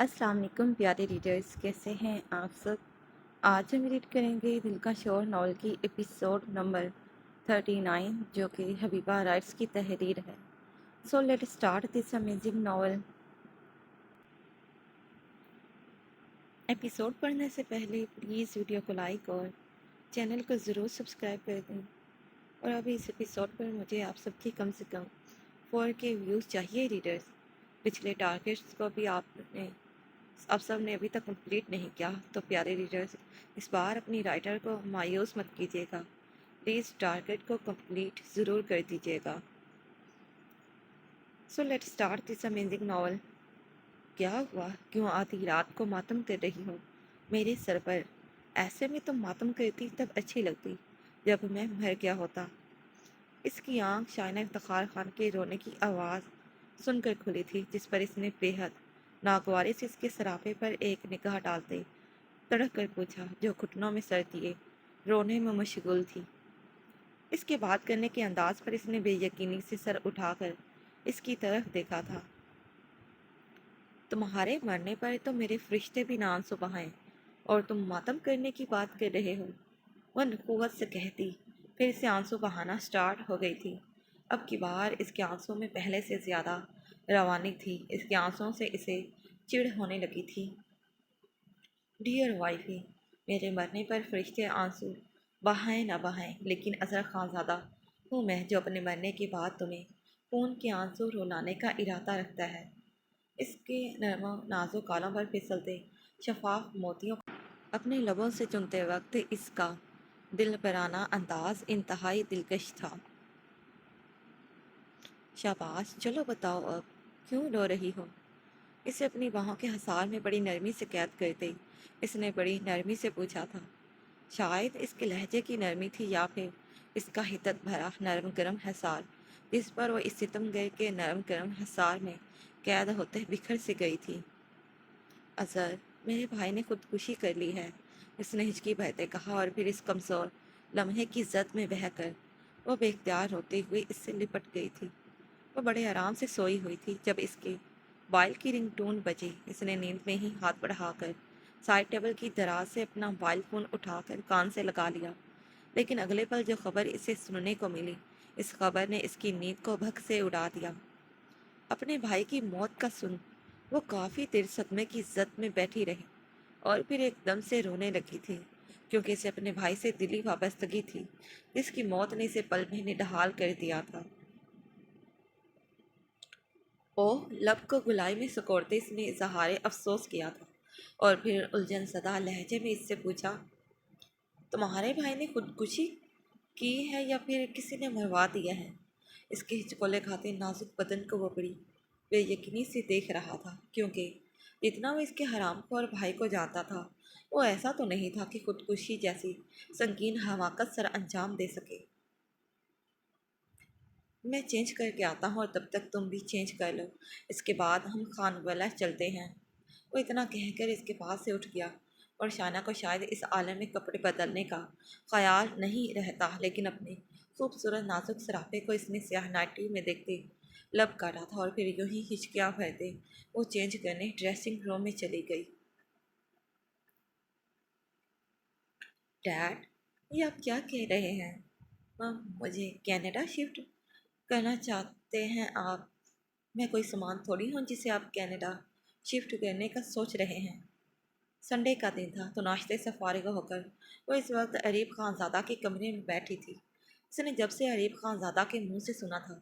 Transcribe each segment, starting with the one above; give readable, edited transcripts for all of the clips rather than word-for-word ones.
अस्सलाम वालेकुम प्यारे रीडर्स, कैसे हैं आप सब। आज हम रीड करेंगे दिल का शोर नॉवल की एपिसोड नंबर 39, जो कि हबीबा राइट्स की तहरीर है। So let start this amazing novel. Episode पढ़ने से पहले प्लीज़ वीडियो को लाइक और चैनल को ज़रूर सब्सक्राइब कर दें। और अभी इस एपिसोड पर मुझे आप सबकी कम से कम 4K व्यूज़ चाहिए रीडर्स। पिछले टारगेट्स को भी आप सब ने अभी तक कंप्लीट नहीं किया, तो प्यारे रीडर्स इस बार अपनी राइटर को मायूस मत कीजिएगा। प्लीज़ टारगेट को कंप्लीट ज़रूर कर दीजिएगा। So let start this amazing novel. क्या हुआ, क्यों आधी रात को मातम कर रही हूँ मेरे सर पर। ऐसे में तुम मातम करती तब अच्छी लगती, जब मैं मर गया होता। इसकी आंख शाइना इफ्तिखार खान के रोने की आवाज़ सुनकर खुली थी, जिस पर इसने बेहद नागवारे से इसके सराफे पर एक निगाह डालते तड़क कर पूछा, जो घुटनों में सर दिए रोने में मशगूल थी। इसके बात करने के अंदाज पर इसने बेयकीनी से सर उठाकर इसकी तरफ देखा था। तुम्हारे मरने पर तो मेरे फरिश्ते भी ना आंसू बहाएं, और तुम मातम करने की बात कर रहे हो, वह नकुवत से कहती। फिर से आंसू बहाना स्टार्ट हो गई थी। अब की बार इसके आंसू में पहले से ज़्यादा रवानी थी। इसके आंसुओं से इसे चिढ़ होने लगी थी। डियर वाइफी, मेरे मरने पर फरिश्ते आंसू बहाएं ना बहाएं, लेकिन अजहर खानज़ादा हूँ मैं जो अपने मरने के बाद तुम्हें खून के आंसू रुलाने का इरादा रखता है। इसके नरम नाजुक गालों पर फिसलते शफाफ मोतियों अपने लबों से चुनते वक्त इसका दिल बराना अंदाज इंतहाई दिलकश था। शाबाश, चलो बताओ अब क्यों रो रही हो। इसे अपनी बाहों के हसार में बड़ी नरमी से कैद करते इसने बड़ी नरमी से पूछा था। शायद इसके लहजे की नरमी थी, या फिर इसका हिद्दत भरा नरम गरम हसार, जिस पर वो इस सितमगर के नरम गरम हसार में कैद होते बिखर से गई थी। अजहर, मेरे भाई ने खुदकुशी कर ली है, इसने हिचकी बहते कहा, और फिर इस कमज़ोर लम्हे की जद में बहकर वो बेख्तियार होते हुए इससे लिपट गई थी। वो बड़े आराम से सोई हुई थी जब इसके मोबाइल की रिंगटोन बजी। इसने नींद में ही हाथ बढ़ाकर साइड टेबल की दराज से अपना मोबाइल फ़ोन उठाकर कान से लगा लिया, लेकिन अगले पल जो खबर इसे सुनने को मिली, इस खबर ने इसकी नींद को भग से उड़ा दिया। अपने भाई की मौत का सुन वो काफ़ी देर सदमे की जद में बैठी रही, और फिर एकदम से रोने लगी थी, क्योंकि इसे अपने भाई से दिली वाबस्तगी थी, जिसकी मौत ने इसे पल में निढाल कर दिया था। ओह, लब को गुलाई में सिकोड़ते इसने इजहार अफसोस किया था, और फिर उलझन सदा लहजे में इससे पूछा, तुम्हारे भाई ने खुदकुशी की है या फिर किसी ने मरवा दिया है। इसके हिचकोले खाते नाजुक बदन को वो बड़ी बेयकीनी से देख रहा था, क्योंकि जितना वो इसके हरामखोर भाई को जानता था, वो ऐसा तो नहीं था कि खुदकुशी जैसी संगीन हमाकत सर अंजाम दे सके। मैं चेंज करके आता हूँ, और तब तक तुम भी चेंज कर लो, इसके बाद हम खान वाला चलते हैं। वो इतना कहकर इसके पास से उठ गया, और शाना को शायद इस आलम में कपड़े बदलने का ख्याल नहीं रहता, लेकिन अपने खूबसूरत नाजुक सराफे को इसने स्याह नाइटी में देखते लब काटा था, और फिर यूं ही हिचकियाँ भरते वो चेंज करने ड्रेसिंग रूम में चली गई। डैड, ये आप क्या कह रहे हैं। मुझे कनाडा शिफ्ट करना चाहते हैं आप। मैं कोई सामान थोड़ी हूँ जिसे आप कनाडा शिफ्ट करने का सोच रहे हैं। संडे का दिन था, तो नाश्ते से फारिग होकर वो इस वक्त अरीब खानज़ादा के कमरे में बैठी थी। उसने जब से अरीब खानज़ादा के मुंह से सुना था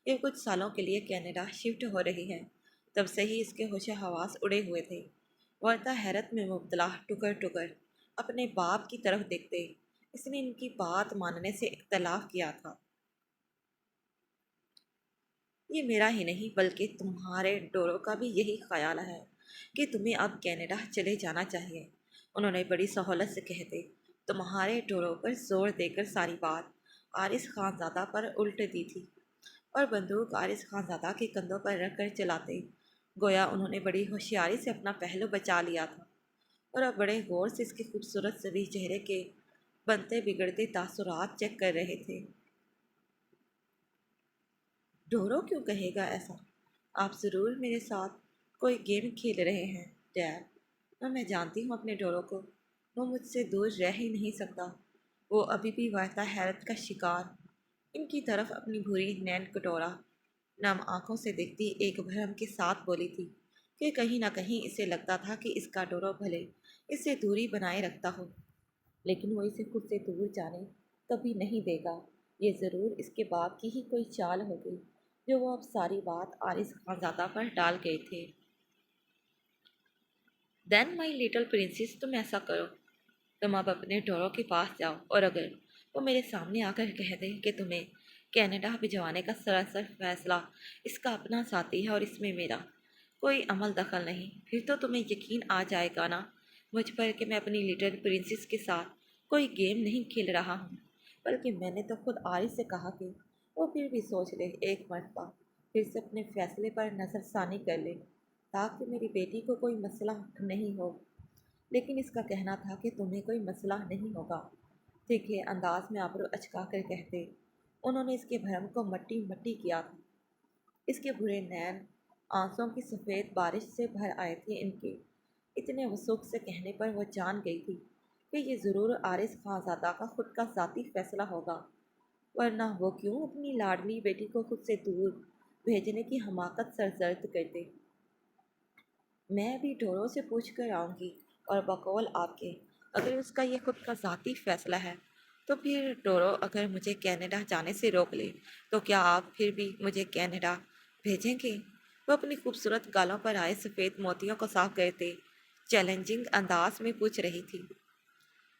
कि वो कुछ सालों के लिए कनाडा शिफ्ट हो रही है, तब से ही इसके होश हवास उड़े हुए थे। वर्ता हैरत में मुब्तला टुकर टुकर अपने बाप की तरफ देखते इसने इनकी बात मानने से इख्तलाफ किया था। ये मेरा ही नहीं बल्कि तुम्हारे डोरो का भी यही ख्याल है कि तुम्हें अब कनाडा चले जाना चाहिए, उन्होंने बड़ी सहूलत से कहते तुम्हारे डोरो पर जोर देकर सारी बात आरिस खानज़ादा पर उल्ट दी थी, और बंदूक आरिस खानज़ादा के कंधों पर रख कर चलाते, गोया उन्होंने बड़ी होशियारी से अपना पहलू बचा लिया था, और अब बड़े गौर से इसके खूबसूरत सभी चेहरे के बनते बिगड़ते तासुरात चेक कर रहे थे। डोरो क्यों कहेगा ऐसा। आप ज़रूर मेरे साथ कोई गेम खेल रहे हैं। ڈیڈ، اور میں جانتی ہوں اپنے ڈورو کو، وہ مجھ سے دور رہ ہی نہیں سکتا۔ وہ ابھی بھی واحدہ حیرت کا شکار ان کی طرف اپنی بھوری نین کٹورا نم آنکھوں سے دیکھتی ایک بھرم کے ساتھ بولی تھی کہ کہیں نہ کہیں اسے لگتا تھا کہ اس کا ڈورو بھلے اس سے دوری بنائے رکھتا ہو، لیکن وہ اسے خود سے دور جانے کبھی نہیں دے گا۔ یہ ضرور اس کے باپ کی ہی کوئی چال ہوگی جو وہ اب ساری بات عارض خانزادہ پر ڈال گئے تھے۔ دین مائی لٹل پرنسس، تم ایسا کرو، تم اب اپنے ڈورو کے پاس جاؤ، اور اگر وہ میرے سامنے آ کر کہہ دے کہ تمہیں کینیڈا بھجوانے کا سراسر فیصلہ اس کا اپنا ساتھی ہے اور اس میں میرا کوئی عمل دخل نہیں، پھر تو تمہیں یقین آ جائے گا نا مجھ پر کہ میں اپنی لٹل پرنسس کے ساتھ کوئی گیم نہیں کھیل رہا ہوں، بلکہ میں نے تو خود عارض سے کہا کہ وہ پھر بھی سوچ لے، ایک مرتبہ پھر سے اپنے فیصلے پر نظر ثانی کر لے، تاکہ میری بیٹی کو کوئی مسئلہ نہیں ہو۔ لیکن اس کا کہنا تھا کہ تمہیں کوئی مسئلہ نہیں ہوگا، تیکھے انداز میں ابرو اچکا کر کہتے انہوں نے اس کے بھرم کو مٹی مٹی کیا تھا۔ اس کے برے نین آنسوں کی سفید بارش سے بھر آئے تھے، ان کے اتنے وثوق سے کہنے پر وہ جان گئی تھی کہ یہ ضرور عارض خانزادہ کا خود کا ذاتی فیصلہ ہوگا، ورنہ وہ کیوں اپنی لاڈلی بیٹی کو خود سے دور بھیجنے کی حماقت سرزد کرتے۔ میں بھی ڈورو سے پوچھ کر آؤں گی، اور بقول آپ کے اگر اس کا یہ خود کا ذاتی فیصلہ ہے تو پھر ڈورو اگر مجھے کینیڈا جانے سے روک لے تو کیا آپ پھر بھی مجھے کینیڈا بھیجیں گے؟ وہ اپنی خوبصورت گالوں پر آئے سفید موتیوں کو صاف کرتے چیلنجنگ انداز میں پوچھ رہی تھی۔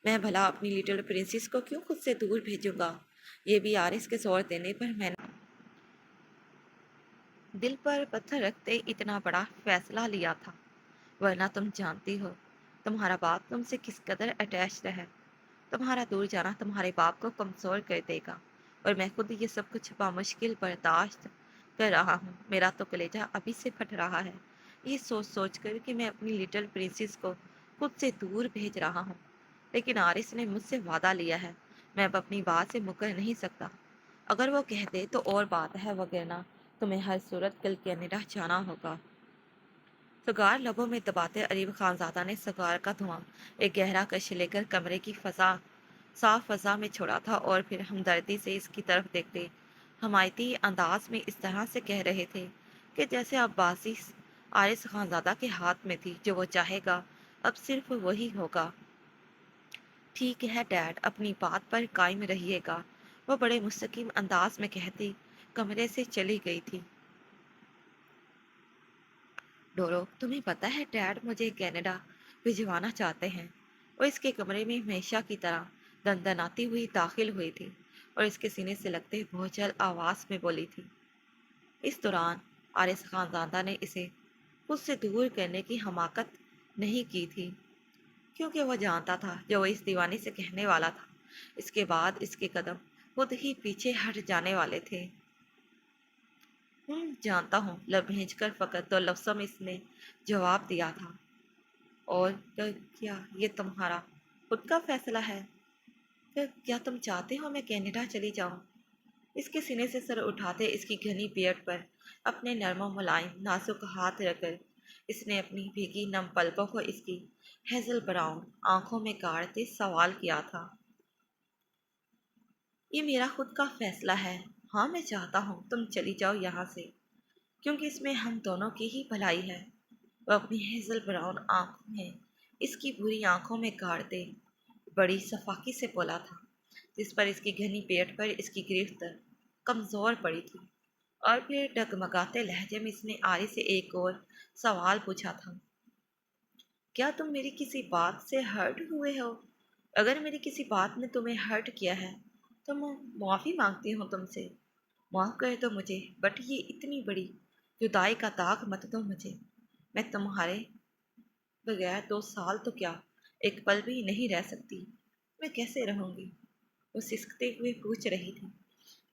میں بھلا اپنی لٹل پرنسس کو کیوں خود سے دور بھیجوں گا؟ یہ بھی عارض کے زور دینے پر میں نے دل پر پتھر رکھتے اتنا بڑا فیصلہ لیا تھا، ورنہ تم جانتی ہو تمہارا باپ تم سے کس قدر اٹیچڈ ہے۔ تمہارا دور جانا تمہارے باپ کو کمزور کر دے گا، اور میں خود یہ سب کچھ بامشکل برداشت کر رہا ہوں۔ میرا تو کلیجہ ابھی سے پھٹ رہا ہے یہ سوچ سوچ کر کہ میں اپنی لٹل پرنسس کو خود سے دور بھیج رہا ہوں، لیکن عارض نے مجھ سے وعدہ لیا ہے، میں اب اپنی بات سے مکر نہیں سکتا۔ اگر وہ کہہ دے تو اور بات ہے، وگرنہ تمہیں ہر صورت کل کینیڈا جانا ہوگا۔ سگار لبوں میں دباتے عریب خانزادہ نے سگار کا دھواں ایک گہرا کش لے کر کمرے کی صاف فضا میں چھوڑا تھا، اور پھر ہمدردی سے اس کی طرف دیکھتے حمایتی انداز میں اس طرح سے کہہ رہے تھے کہ جیسے اب بازی عارض خانزادہ کے ہاتھ میں تھی، جو وہ چاہے گا اب صرف وہی ہوگا۔ ٹھیک ہے ڈیڈ، اپنی بات پر قائم رہیے گا، وہ بڑے مستقیم انداز میں کہتی کمرے سے چلی گئی تھی۔ ڈورو، تمہیں پتہ ہے ڈیڈ مجھے کینیڈا بھجوانا چاہتے ہیں۔ وہ اس کے کمرے میں ہمیشہ کی طرح دندناتی ہوئی داخل ہوئی تھی اور اس کے سینے سے لگتے بھوچل آواز میں بولی تھی۔ اس دوران عارض خانزادہ نے اسے خود سے دور کرنے کی حماقت نہیں کی تھی، کیونکہ وہ جانتا تھا جو وہ اس دیوانی سے کہنے والا تھا، اس کے بعد اس کے قدم خود ہی پیچھے ہٹ جانے والے تھے۔ جانتا ہوں، لب بھیج کر فقط 2 لفظوں میں اس نے جواب دیا تھا۔ اور تو کیا یہ تمہارا خود کا فیصلہ ہے؟ پھر کیا تم چاہتے ہو میں کینیڈا چلی جاؤں؟ اس کے سینے سے سر اٹھاتے اس کی گھنی بیئرڈ پر اپنے نرم و ملائم نازک ہاتھ رکھ کر اس نے اپنی بھیگی نم پلکوں کو اس کی ہیزل براؤن آنکھوں میں گاڑتے سوال کیا تھا۔ یہ میرا خود کا فیصلہ ہے، ہاں میں چاہتا ہوں تم چلی جاؤ یہاں سے، کیونکہ اس میں ہم دونوں کی ہی بھلائی ہے۔ وہ اپنی ہیزل براؤن آنکھیں اس کی بری آنکھوں میں گاڑتے بڑی صفاقی سے بولا تھا، جس پر اس کی گھنی پیٹ پر اس کی گرفت کمزور پڑی تھی، اور پھر ڈگمگاتے لہجے میں اس نے آری سے ایک اور سوال پوچھا تھا۔ کیا تم میری کسی بات سے ہرٹ ہوئے ہو؟ اگر میری کسی بات نے تمہیں ہرٹ کیا ہے تو میں معافی مانگتی ہوں تم سے، معاف کر دو مجھے، بٹ یہ اتنی بڑی جدائی کا داغ مت دو مجھے۔ میں تمہارے بغیر 2 سال تو کیا 1 پل بھی نہیں رہ سکتی، میں کیسے رہوں گی؟ وہ سسکتے ہوئے پوچھ رہی تھی،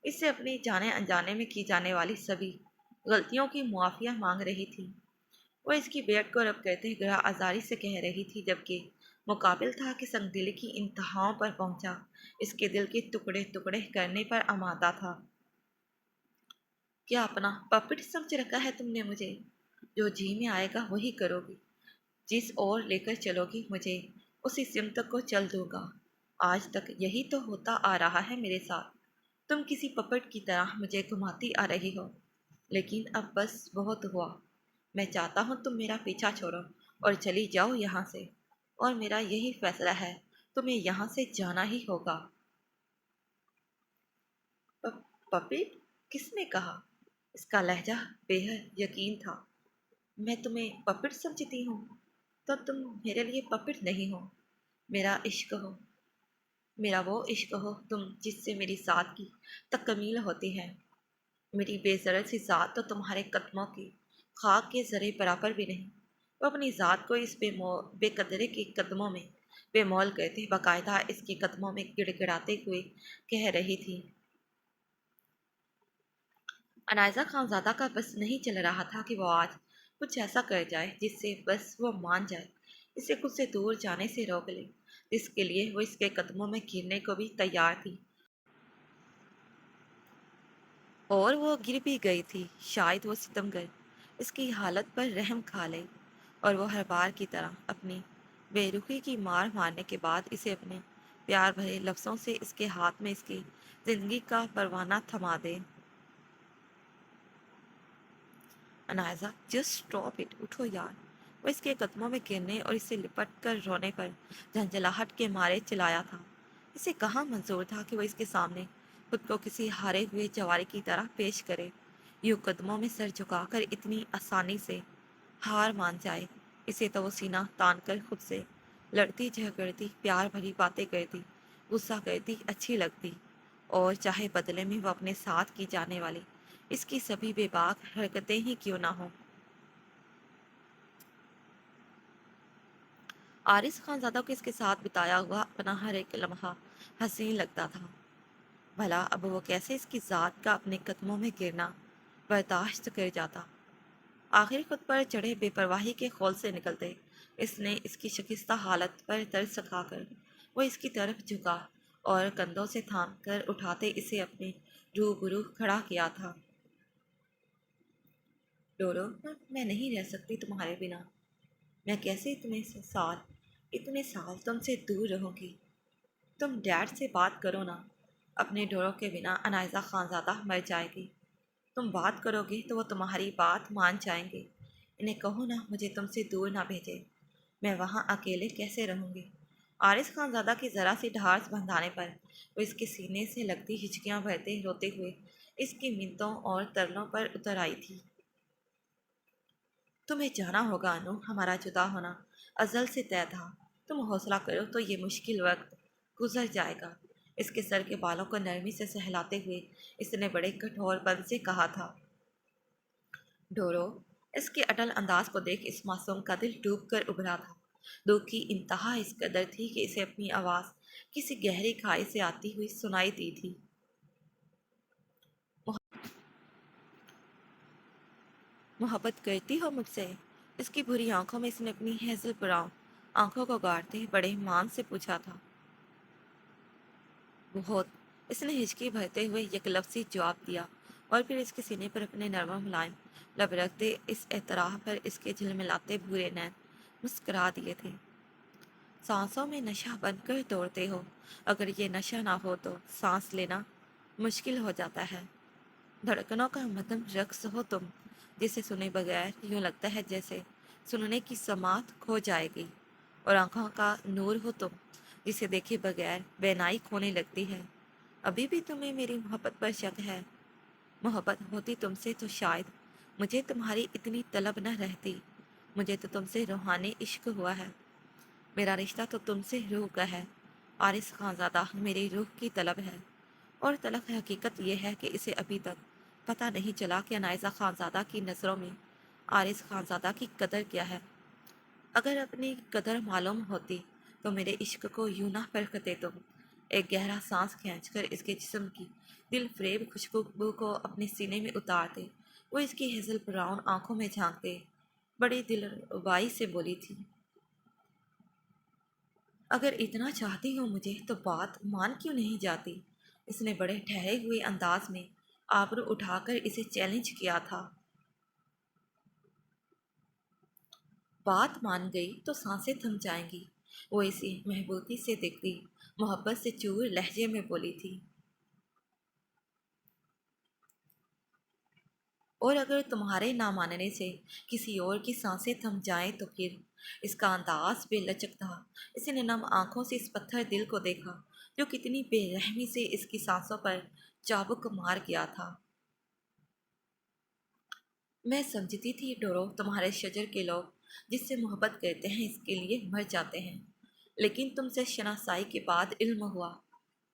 اس سے اپنی جانے انجانے میں کی جانے والی سبھی غلطیوں کی معافیاں مانگ رہی تھی۔ وہ اس کی بیٹ کو رب کرتے گراں آزاری سے کہہ رہی تھی، جبکہ مقابل تھا کہ سنگ دلی کی انتہاؤں پر پہنچا اس کے دل کے ٹکڑے ٹکڑے کرنے پر آمادہ تھا۔ کیا اپنا پپٹ سمجھ رکھا ہے تم نے مجھے؟ جو جی میں آئے گا وہی کرو گی، जिस ओर लेकर चलोगी मुझे उसी सिमत को चल दूंगा। आज तक यही तो होता आ रहा है मेरे साथ। तुम किसी पपट की तरह मुझे घुमाती आ रही हो, लेकिन अब बस बहुत हुआ। मैं चाहता हूँ तुम मेरा पीछा छोड़ो और चली जाओ यहाँ से, और मेरा यही फैसला है, तुम्हें यहाँ से जाना ही होगा। पपिट? किसने कहा? इसका लहजा बेहद यकीन था। मैं तुम्हें पपिट समझती हूँ? तो तुम मेरे लिए पपिट नहीं हो, मेरा इश्क हो। मेरा वो इश्क हो तुम जिससे मेरी सादगी तकमील होती है। मेरी बेज़रत सी ज़ात तो तुम्हारे कदमों की खाक के ज़रे बराबर भी नहीं। वो अपनी ज़ात को इस बेकदरे के कदमों में बेमोल कहते बाकायदा इसके कदमों में गिड़गिड़ाते हुए कह रही थी। अनायजा खानज़ादा का बस नहीं चल रहा था कि वो आज कुछ ऐसा कर जाए जिससे बस वो मान जाए, इसे खुद से दूर जाने से रोक ले, जिसके लिए वो इसके कदमों में गिरने को भी तैयार थी। और वो गिर भी गई थी। शायद वो सितमगर इसकी हालत पर रहम खा ले और वो हर बार की तरह अपनी बेरुखी की मार मारने के बाद इसे अपने प्यार भरे लफ्ज़ों से इसके हाथ में इसकी ज़िंदगी का परवाना थमा दे। अनायजा, जस्ट स्टॉप इट, उठो यार। वो इसके कदमों में गिरने और इसे लिपट कर रोने पर झंझलाहट के मारे चिल्लाया था। इसे कहाँ मंजूर था कि वो इसके सामने खुद को किसी हारे हुए जवारी की तरह पेश करे, यूं कदमों में सर झुकाकर इतनी आसानी से हार मान जाए। इसे तो वो सीना तान कर खुद से लड़ती झगड़ती प्यार भरी बातें करती, गुस्सा करती अच्छी लगती, और चाहे बदले में वो अपने साथ की जाने वाली इसकी सभी बेबाक हरकतें ही क्यों ना हो। आरिस खानज़ादा को इसके साथ बिताया हुआ अपना हर एक लम्हा हसीन लगता था। भला अब वो कैसे इसकी ज़ात का अपने कदमों में गिरना बर्दाश्त कर जाता। आखिर खुद पर चढ़े बेपरवाही के खौल से निकलते इसने इसकी शिकस्ता हालत पर तरस खाकर वो इसकी तरफ झुका और कंधों से थाम कर उठाते इसे अपने रूबरू खड़ा किया था। डोरो, मैं नहीं रह सकती तुम्हारे बिना। मैं कैसे इतने साल तुमसे दूर रहूंगी। तुम डैड से बात करो ना। अपने डोरो के बिना अनायजा खानज़ादा मर जाएगी। तुम बात करोगे तो वो तुम्हारी बात मान जाएंगे। इन्हें कहो ना मुझे तुमसे दूर ना भेजे। मैं वहाँ अकेले कैसे रहूँगी। आरिस खानज़ादा की ज़रा सी ढाढ़स बंधाने पर वो इसके सीने से लगती हिचकियाँ भरते रोते हुए इसकी मिन्नतों और तरलों पर उतर आई थी। तुम्हें जाना होगा अनु, हमारा जुदा होना अज़ल से तय था। तुम हौसला करो तो ये मुश्किल वक्त गुजर जाएगा। इसके सर के बालों को नरमी से सहलाते हुए इसने बड़े कठोरपन से कहा था। डोरो, इसके अटल अंदाज को देख इस मासूम का दिल डूब कर उभरा था। दुख की इंतहा इस कदर थी कि इसे अपनी आवाज़ किसी गहरी खाई से आती हुई सुनाई दी थी। मोहब्बत करती हो मुझसे? इसकी बुरी आंखों में इसने अपनी हेजल ब्राउन आंखों को गाड़ते बड़े मान से पूछा था। बहुत, इसने हिचकी भरते हुए यकलफ्ज़ी जवाब दिया और फिर इसके सीने पर अपने नरम मुलायम लब रखते इस एतराह पर इसके झिलमिलाते भूरे नैन मुस्करा दिए थे। सांसों में नशा बनकर दौड़ते हो। अगर ये नशा ना हो तो सांस लेना मुश्किल हो जाता है। धड़कनों का मध्यम रक्स हो तुम, जिसे सुने बगैर यूं लगता है जैसे सुनने की समात खो जाएगी। और आंखों का नूर हो तुम, जिसे देखे बगैर बेनाई खोने लगती है। अभी भी तुम्हें मेरी मोहब्बत पर शक है? मोहब्बत होती तुमसे तो शायद मुझे तुम्हारी इतनी तलब न रहती। मुझे तो तुमसे रूहानी इश्क हुआ है। मेरा रिश्ता तो तुमसे रूह का है। आरिस खानज़ादा मेरी रूह की तलब है। और तलख हकीकत यह है कि इसे अभी तक पता नहीं चला कि अनायजा खानज़ादा की नज़रों में आरिस खानज़ादा की कदर क्या है। अगर अपनी कदर मालूम होती तो मेरे इश्क को यूं ना परखते तुम। एक गहरा सांस खींचकर इसके जिस्म की दिल फरेब खुशबू को अपने सीने में उतारते वो इसकी हेजल ब्राउन आंखों में झांकते बड़ी दिलरुबाई से बोली थी। अगर इतना चाहती हो मुझे तो बात मान क्यों नहीं जाती। इसने बड़े ठहरे हुए अंदाज में आबरू उठाकर इसे चैलेंज किया था। बात मान गई तो सांसें थम जाएंगी। वो इसी महबूबी से देखती, मोहब्बत से चूर लहजे में बोली थी, और अगर तुम्हारे ना मानने से किसी और की सांसें थम जाएं तो फिर। इसका अंदाज बेलचक था। इसने नम आंखों से इस पत्थर दिल को देखा जो कितनी बेरहमी से इसकी सांसों पर चाबुक मार गया था। मैं समझती थी डोरो, तुम्हारे शजर के लोग जिससे मोहब्बत करते हैं इसके लिए मर जाते हैं, लेकिन तुमसे शनासाई के बाद इल्म हुआ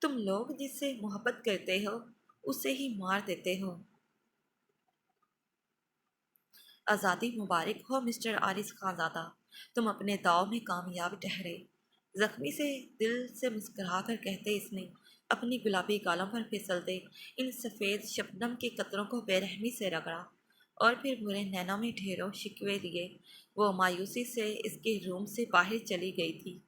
तुम लोग जिससे मोहब्बत करते हो उसे ही मार देते हो। आज़ादी मुबारक हो मिस्टर आरिस खानज़ादा, तुम अपने दाव में कामयाब ठहरे। जख्मी से दिल से मुस्कुरा कर कहते इसने अपनी गुलाबी गालों पर फिसलते इन सफ़ेद शबनम के कतरों को बेरहमी से रगड़ा, और फिर बुरे नैनों में ढेरों शिकवे लिए वो मायूसी से इसके रूम से बाहर चली गई थी।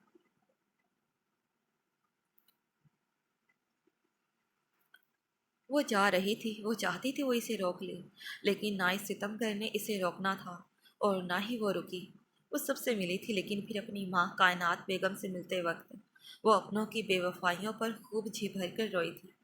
वो जा रही थी, वो चाहती थी वो इसे रोक ले, लेकिन ना इस सितमगर ने इसे रोकना था और ना ही वो रुकी। वो सबसे मिली थी, लेकिन फिर अपनी माँ कायनात बेगम से मिलते वक्त वो अपनों की बेवफाइयों पर खूब जी भर कर रोई थी।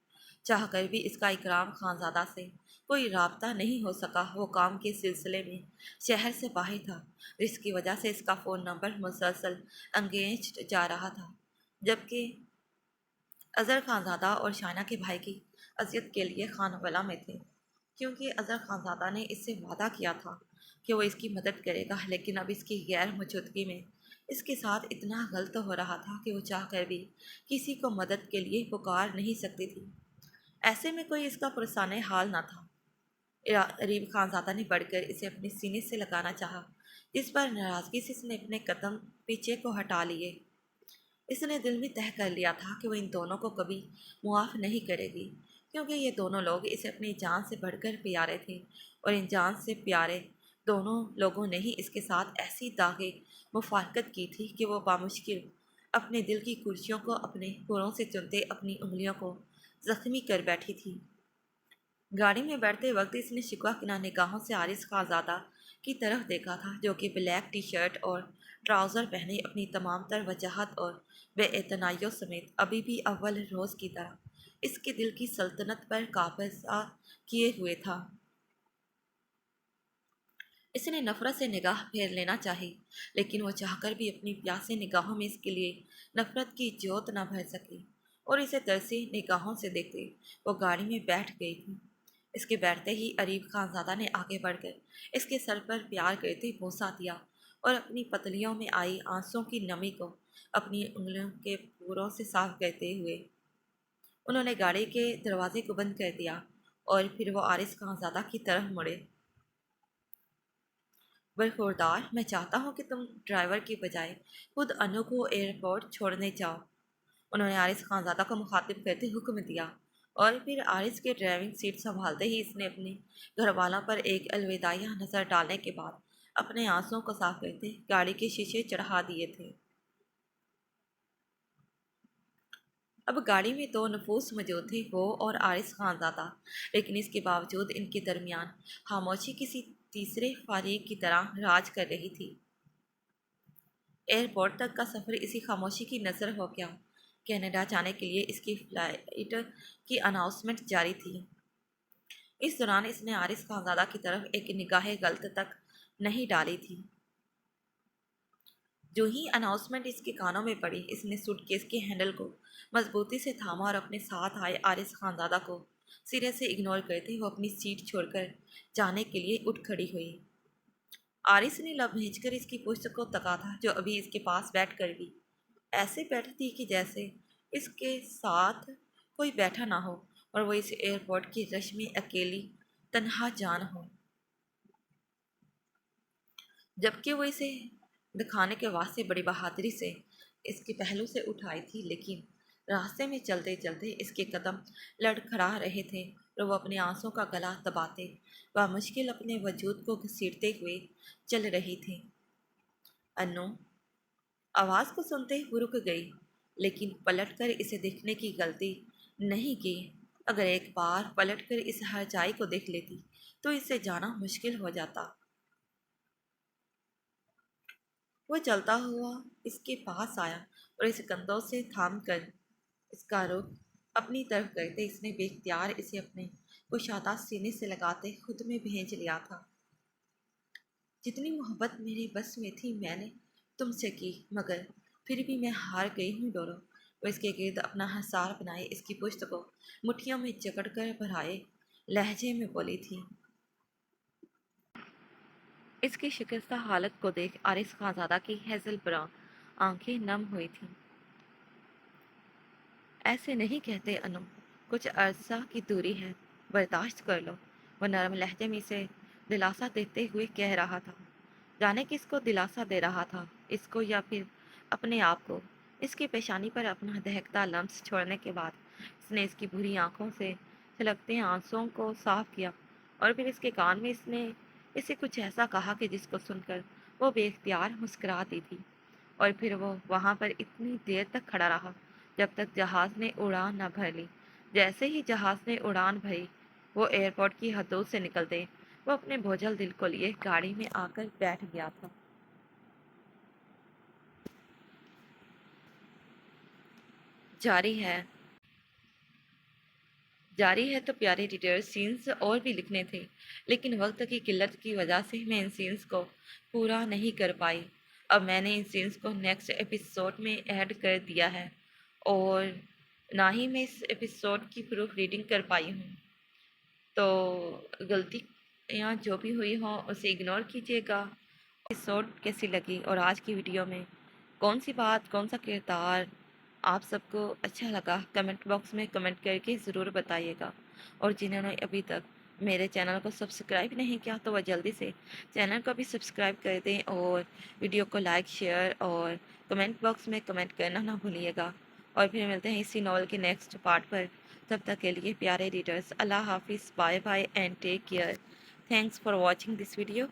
चाह कर भी इसका इकराम खानज़ादा से कोई राबता नहीं हो सका। वो काम के सिलसिले में शहर से बाहर था, जिसकी वजह से इसका फ़ोन नंबर मुसलसल एंगेज्ड जा रहा था। जबकि अज़हर खानज़ादा और शाइना के भाई की अजियत के लिए खानवाला में थे, क्योंकि अज़हर खानज़ादा ने इससे वादा किया था कि वो इसकी मदद करेगा, लेकिन अब इसकी गैर मौजूदगी में इसके साथ इतना गलत हो रहा था कि वो चाह कर भी किसी को मदद के लिए पुकार नहीं सकती थी। ऐसे में कोई इसका पुरसाने हाल ना था। अरीब खानज़ादा ने बढ़कर इसे अपने सीने से लगाना चाहा, जिस पर नाराज़गी से इसने अपने कदम पीछे को हटा लिए। इसने दिल में तय कर लिया था कि वो इन दोनों को कभी मुआफ़ नहीं करेगी, क्योंकि ये दोनों लोग इसे अपनी जान से बढ़कर प्यारे थे, और इन जान से प्यारे दोनों लोगों ने ही इसके साथ ऐसी दागे मुफारकत की थी कि वो बामुश्किल अपने दिल की कुर्सियों को अपने पुरों से चुनते अपनी उंगलियों को जख्मी कर बैठी थी। गाड़ी में बैठते वक्त इसने शिकवा किनार निगाहों से आरिस खानज़ादा की तरफ देखा था, जो कि ब्लैक टी शर्ट और ट्राउज़र पहने अपनी तमाम तर वजाहत और बेएतनाइयों समेत अभी भी अव्वल रोज़ की तरह इसके दिल की सल्तनत पर काबज़ा किए हुए था। इसने नफ़रत से निगाह फेर लेना चाही, लेकिन वो चाहकर भी अपनी प्यासी निगाहों में इसके लिए नफ़रत की जोत न भर सकी, और इसे तरसी निगाहों से देखते वो गाड़ी में बैठ गई थी। इसके बैठते ही अरीब खानज़ादा ने आगे बढ़कर इसके सर पर प्यार करते बोसा दिया, और अपनी पतलियों में आई आंसुओं की नमी को अपनी उंगलियों के पूरों से साफ करते हुए उन्होंने गाड़ी के दरवाजे को बंद कर दिया, और फिर वो आरिस खानज़ादा की तरफ मुड़े। बरखुरदार, मैं चाहता हूँ कि तुम ड्राइवर की बजाय खुद अनु को एयरपोर्ट छोड़ने जाओ, उन्होंने आरिस खानज़ादा को मुखातिब करते हुक्म दिया, और फिर आरिस के ड्राइविंग सीट संभालते ही इसने अपने घर वालों पर एक अलविदाइया नज़र डालने के बाद अपने आंसुओं को साफ करते गाड़ी के शीशे चढ़ा दिए थे। अब गाड़ी में दो नफूस मौजूद थे, वो और आरिस खानज़ादा, लेकिन इसके बावजूद इनके दरमियान खामोशी किसी तीसरे फारीक की तरह राज कर रही थी। एयरपोर्ट तक का सफ़र इसी खामोशी की नज़र हो गया। कनाडा जाने के लिए इसकी फ़्लाइट की अनाउंसमेंट जारी थी। इस दौरान इसने आरिस खानज़ादा की तरफ एक निगाह गलत तक नहीं डाली थी। जो ही अनाउंसमेंट इसके कानों में पड़ी, इसने सूटकेस के हैंडल को मजबूती से थामा और अपने साथ आए आरिस खानज़ादा को सिरे से इग्नोर करते वो अपनी सीट छोड़कर जाने के लिए उठ खड़ी हुई। आरिस ने लब भेजकर इसकी पुश्त को तका था, जो अभी इसके पास बैठ कर भी ऐसे बैठी थी कि जैसे इसके साथ कोई बैठा ना हो, और वो इस एयरपोर्ट की रश में अकेली तन्हा जान हो। जबकि वो इसे दिखाने के वास्ते बड़ी बहादुरी से इसके पहलू से उठाई थी, लेकिन रास्ते में चलते चलते इसके कदम लड़खड़ा रहे थे, और वो अपने आंसुओं का गला दबाते व मुश्किल अपने वजूद को घसीटते हुए चल रही थी। अनु आवाज़ को सुनते ही वो रुक गई, लेकिन पलटकर इसे देखने की गलती नहीं की। अगर एक बार पलटकर इस हरजाई को देख लेती तो इससे जाना मुश्किल हो जाता। وہ چلتا ہوا اس کے پاس آیا اور اسے کندھوں سے تھام کر اس کا رخ اپنی طرف کرتے اس نے بے اختیار اسے اپنے کشادہ سینے سے لگاتے خود میں بھیج لیا تھا۔ جتنی محبت میرے بس میں تھی میں نے تم سے کی، مگر پھر بھی میں ہار گئی ہوں ڈورو۔ وہ اس کے گرد اپنا حصار بنائے اس کی پشت کو مٹھیوں میں جکڑ کر بھرائے لہجے میں بولی تھی۔ اس کی شکستہ حالت کو دیکھ آرس خانزادہ کی ہیزل براؤن آنکھیں نم ہوئی تھیں۔ ایسے نہیں کہتے انم، کچھ عرصہ کی دوری ہے، برداشت کر لو، وہ نرم لہجے میں اسے دلاسا دیتے ہوئے کہہ رہا تھا۔ جانے کس کو دلاسا دے رہا تھا، اس کو یا پھر اپنے آپ کو۔ اس کی پیشانی پر اپنا دہکتا لمس چھوڑنے کے بعد اس نے اس کی بھوری آنکھوں سے چھلکتے آنسوؤں کو صاف کیا اور پھر اس کے کان میں اس نے اسے کچھ ایسا کہا کہ جس کو سن کر وہ بے اختیار مسکرا دی تھی، اور پھر وہ وہاں پر اتنی دیر تک کھڑا رہا جب تک جہاز نے اڑان نہ بھر لی۔ جیسے ہی جہاز نے اڑان بھری وہ ایئرپورٹ کی حدود سے نکلتے وہ اپنے بوجھل دل کو لیے گاڑی میں آ کر بیٹھ گیا تھا۔ جاری ہے جاری ہے تو پیارے ریڈر، سینز اور بھی لکھنے تھے، لیکن وقت کی قلت کی وجہ سے میں ان سینز کو پورا نہیں کر پائی۔ اب میں نے ان سینز کو نیکسٹ ایپیسوڈ میں ایڈ کر دیا ہے، اور نہ ہی میں اس ایپیسوڈ کی پروف ریڈنگ کر پائی ہوں، تو غلطیاں جو بھی ہوئی ہوں اسے اگنور کیجیے گا۔ ایپیسوڈ کیسی لگی اور آج کی ویڈیو میں کون سی بات، کون سا کردار آپ سب کو اچھا لگا، کمنٹ باکس میں کمنٹ کر کے ضرور بتائیے گا۔ اور جنہوں نے ابھی تک میرے چینل کو سبسکرائب نہیں کیا تو وہ جلدی سے چینل کو بھی سبسکرائب کر دیں، اور ویڈیو کو لائک، شیئر اور کمنٹ باکس میں کمنٹ کرنا نہ بھولیے گا۔ اور پھر ملتے ہیں اسی ناول کے نیکسٹ پارٹ پر۔ تب تک کے لیے پیارے ریڈرز، اللہ حافظ، bye bye and take care. Thanks for watching this video.